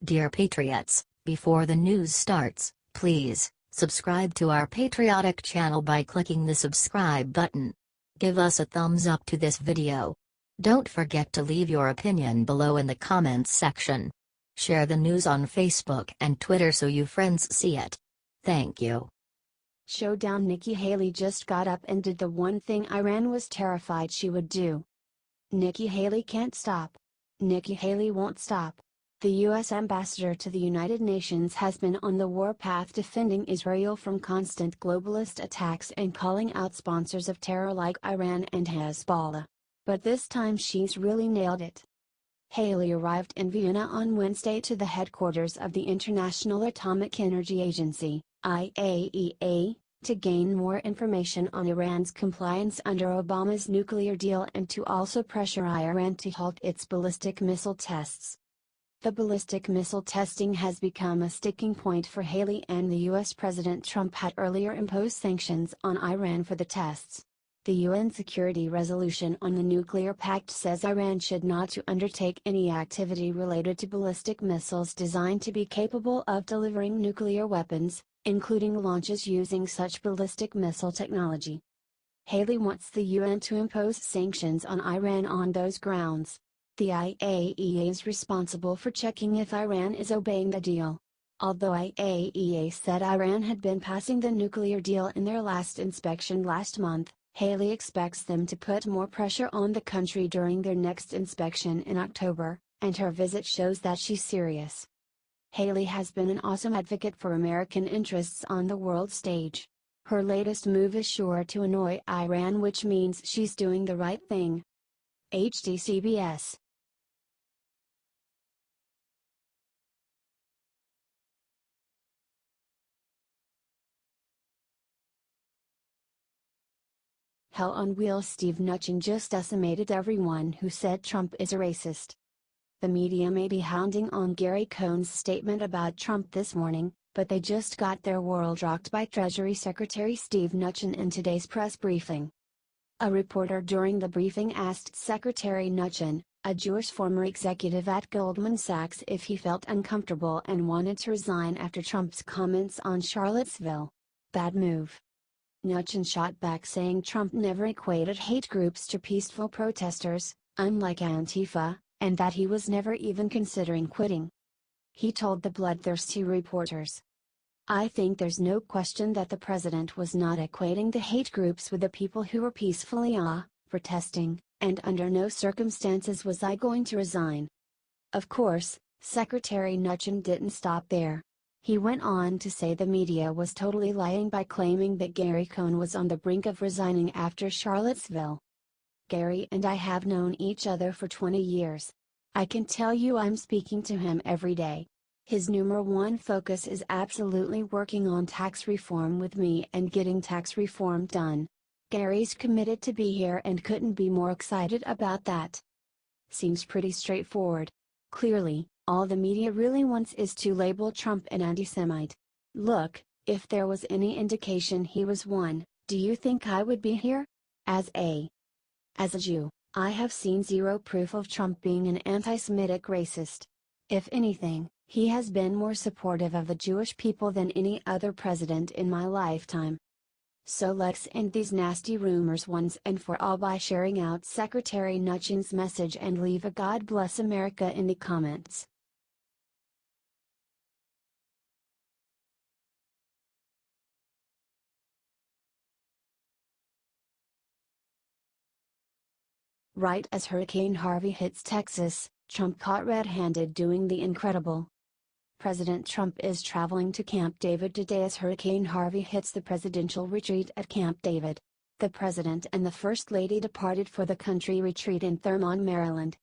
Dear Patriots, before the news starts, please subscribe to our patriotic channel by clicking the subscribe button. Give us a thumbs up to this video. Don't forget to leave your opinion below in the comments section. Share the news on Facebook and Twitter so you friends see it. Thank you. Showdown. Nikki Haley just got up and did the one thing Iran was terrified she would do. Nikki Haley can't stop. Nikki Haley won't stop. The U.S. ambassador to the United Nations has been on the warpath defending Israel from constant globalist attacks and calling out sponsors of terror like Iran and Hezbollah. But this time she's really nailed it. Haley arrived in Vienna on Wednesday to the headquarters of the International Atomic Energy Agency, IAEA, to gain more information on Iran's compliance under Obama's nuclear deal and to also pressure Iran to halt its ballistic missile tests. The ballistic missile testing has become a sticking point for Haley, and the U.S. President Trump had earlier imposed sanctions on Iran for the tests. The UN Security Resolution on the Nuclear Pact says Iran should not to undertake any activity related to ballistic missiles designed to be capable of delivering nuclear weapons, including launches using such ballistic missile technology. Haley wants the UN to impose sanctions on Iran on those grounds. The IAEA is responsible for checking if Iran is obeying the deal. Although IAEA said Iran had been passing the nuclear deal in their last inspection last month, Haley expects them to put more pressure on the country during their next inspection in October, and her visit shows that she's serious. Haley has been an awesome advocate for American interests on the world stage. Her latest move is sure to annoy Iran, which means she's doing the right thing. HDCBS. Hell on wheels. Steve Mnuchin just decimated everyone who said Trump is a racist. The media may be hounding on Gary Cohn's statement about Trump this morning, but they just got their world rocked by Treasury Secretary Steve Mnuchin in today's press briefing. A reporter during the briefing asked Secretary Mnuchin, a Jewish former executive at Goldman Sachs, if he felt uncomfortable and wanted to resign after Trump's comments on Charlottesville. Bad move. Mnuchin shot back saying Trump never equated hate groups to peaceful protesters, unlike Antifa, and that he was never even considering quitting. He told the bloodthirsty reporters, "I think there's no question that the president was not equating the hate groups with the people who were peacefully protesting, and under no circumstances was I going to resign." Of course, Secretary Mnuchin didn't stop there. He went on to say the media was totally lying by claiming that Gary Cohn was on the brink of resigning after Charlottesville. "Gary and I have known each other for 20 years. I can tell you I'm speaking to him every day. His number one focus is absolutely working on tax reform with me and getting tax reform done. Gary's committed to be here and couldn't be more excited about that." Seems pretty straightforward. Clearly, all the media really wants is to label Trump an anti-Semite. Look, if there was any indication he was one, do you think I would be here? As a Jew, I have seen zero proof of Trump being an anti-Semitic racist. If anything, he has been more supportive of the Jewish people than any other president in my lifetime. So let's end these nasty rumors once and for all by sharing out Secretary Mnuchin's message and leave a God bless America in the comments. Right as Hurricane Harvey hits Texas, Trump caught red-handed doing the incredible. President Trump is traveling to Camp David today as Hurricane Harvey hits the presidential retreat at Camp David. The president and the First Lady departed for the country retreat in Thurmont, Maryland.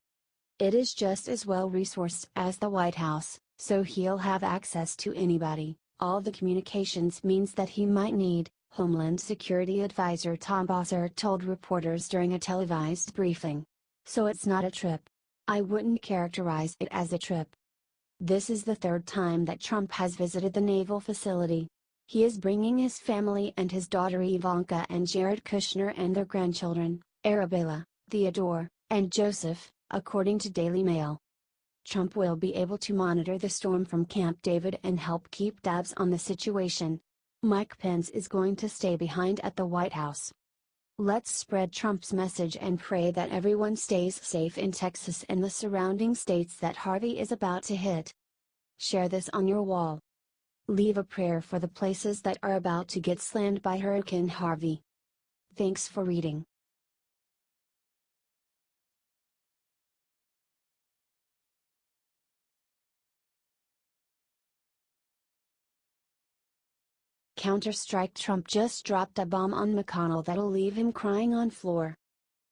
It is just as well resourced as the White House, so he'll have access to anybody. All the communications means that he might need, Homeland Security Advisor Tom Bossert told reporters during a televised briefing. So it's not a trip. I wouldn't characterize it as a trip. This is the third time that Trump has visited the naval facility. He is bringing his family and his daughter Ivanka and Jared Kushner and their grandchildren, Arabella, Theodore, and Joseph, according to Daily Mail. Trump will be able to monitor the storm from Camp David and help keep tabs on the situation. Mike Pence is going to stay behind at the White House. Let's spread Trump's message and pray that everyone stays safe in Texas and the surrounding states that Harvey is about to hit. Share this on your wall. Leave a prayer for the places that are about to get slammed by Hurricane Harvey. Thanks for reading. Counter-strike: Trump just dropped a bomb on McConnell that'll leave him crying on floor.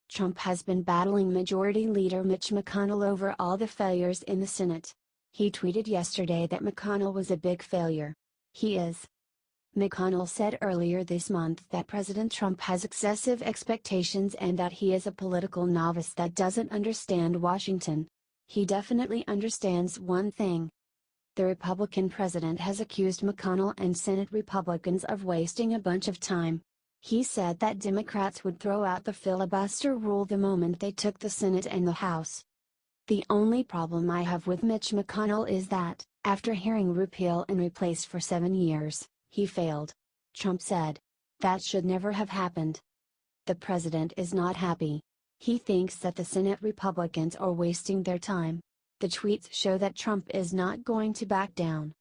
Trump has been battling Majority Leader Mitch McConnell over all the failures in the Senate. He tweeted yesterday that McConnell was a big failure. He is. McConnell said earlier this month that President Trump has excessive expectations and that he is a political novice that doesn't understand Washington. He definitely understands one thing. The Republican president has accused McConnell and Senate Republicans of wasting a bunch of time. He said that Democrats would throw out the filibuster rule the moment they took the Senate and the House. The only problem I have with Mitch McConnell is that, after hearing repeal and replace for 7 years, he failed. Trump said. That should never have happened. The president is not happy. He thinks that the Senate Republicans are wasting their time. The tweets show that Trump is not going to back down.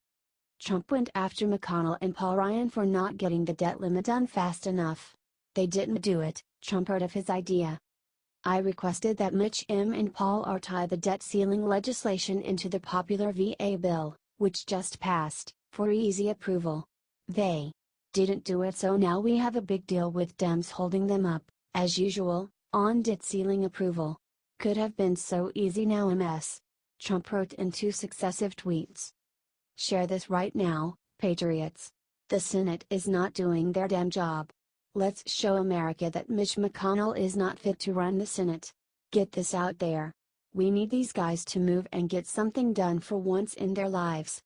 Trump went after McConnell and Paul Ryan for not getting the debt limit done fast enough. They didn't do it. Trump heard of his idea. I requested that Mitch and Paul R tie the debt ceiling legislation into the popular VA bill, which just passed, for easy approval. They didn't do it, so now we have a big deal with Dems holding them up, as usual, on debt ceiling approval. Could have been so easy, now a mess. Trump wrote in 2 successive tweets. Share this right now, patriots. The Senate is not doing their damn job. Let's show America that Mitch McConnell is not fit to run the Senate. Get this out there. We need these guys to move and get something done for once in their lives.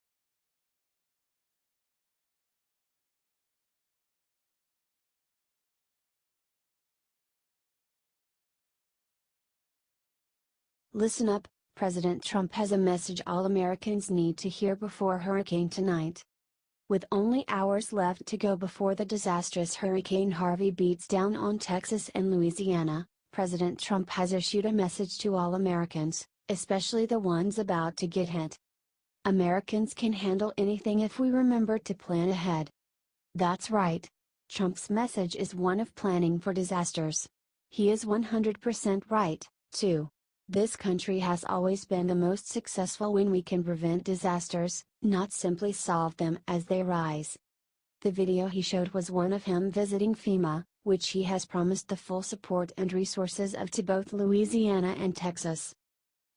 Listen up, President Trump has a message all Americans need to hear before hurricane tonight. With only hours left to go before the disastrous Hurricane Harvey beats down on Texas and Louisiana, President Trump has issued a message to all Americans, especially the ones about to get hit. Americans can handle anything if we remember to plan ahead. That's right. Trump's message is one of planning for disasters. He is 100% right, too. This country has always been the most successful when we can prevent disasters, not simply solve them as they rise. The video he showed was one of him visiting FEMA, which he has promised the full support and resources of to both Louisiana and Texas.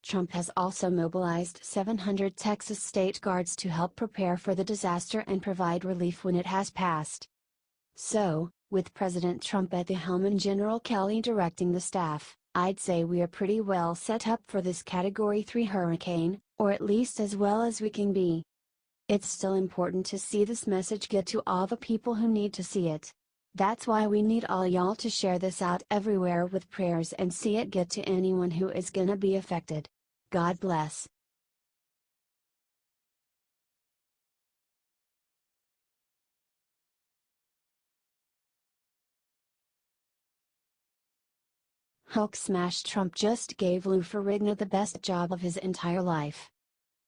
Trump has also mobilized 700 Texas state guards to help prepare for the disaster and provide relief when it has passed. So, with President Trump at the helm and General Kelly directing the staff, I'd say we are pretty well set up for this Category 3 hurricane, or at least as well as we can be. It's still important to see this message get to all the people who need to see it. That's why we need all y'all to share this out everywhere with prayers and see it get to anyone who is gonna be affected. God bless. Hulk smash: Trump just gave Lou Ferrigno the best job of his entire life.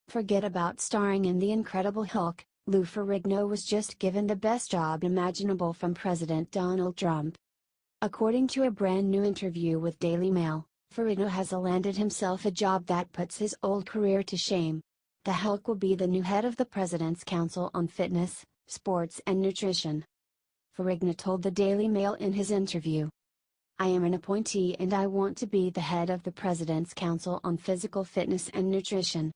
Forget about starring in The Incredible Hulk, Lou Ferrigno was just given the best job imaginable from President Donald Trump. According to a brand new interview with Daily Mail, Ferrigno has landed himself a job that puts his old career to shame. The Hulk will be the new head of the President's Council on Fitness, Sports and Nutrition. Ferrigno told the Daily Mail in his interview, "I am an appointee and I want to be the head of the President's Council on Physical Fitness and Nutrition.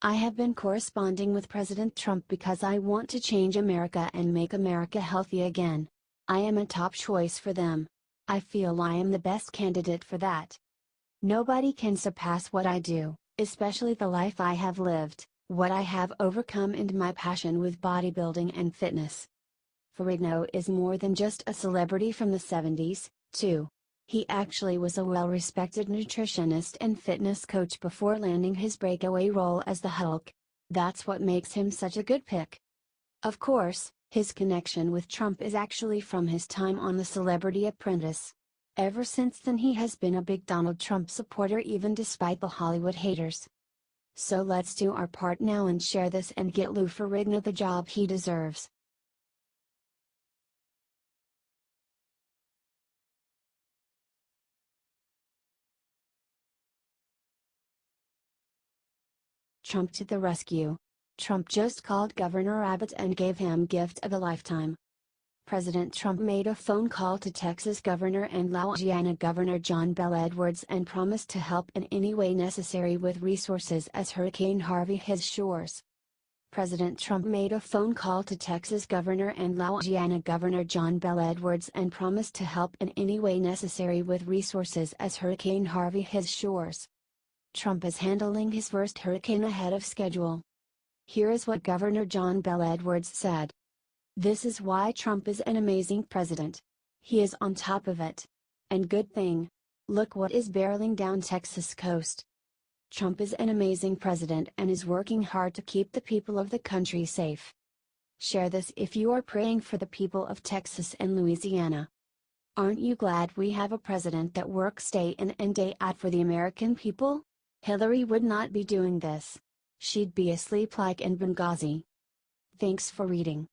I have been corresponding with President Trump because I want to change America and make America healthy again. I am a top choice for them. I feel I am the best candidate for that. Nobody can surpass what I do, especially the life I have lived, what I have overcome and my passion with bodybuilding and fitness." Ferrigno is more than just a celebrity from the 70s, too. He actually was a well-respected nutritionist and fitness coach before landing his breakaway role as the Hulk. That's what makes him such a good pick. Of course, his connection with Trump is actually from his time on The Celebrity Apprentice. Ever since then he has been a big Donald Trump supporter even despite the Hollywood haters. So let's do our part now and share this and get Lou Ferrigno the job he deserves. Trump to the rescue. Trump just called Governor Abbott and gave him gift of a lifetime. President Trump made a phone call to Texas Governor and Louisiana Governor John Bel Edwards and promised to help in any way necessary with resources as Hurricane Harvey hits shores. President Trump made a phone call to Texas Governor and Louisiana Governor John Bel Edwards and promised to help in any way necessary with resources as Hurricane Harvey hits shores. Trump is handling his first hurricane ahead of schedule. Here is what Governor John Bel Edwards said. "This is why Trump is an amazing president. He is on top of it. And good thing. Look what is barreling down Texas coast. Trump is an amazing president and is working hard to keep the people of the country safe. Share this if you are praying for the people of Texas and Louisiana. Aren't you glad we have a president that works day in and day out for the American people? Hillary would not be doing this. She'd be asleep like in Benghazi." Thanks for reading.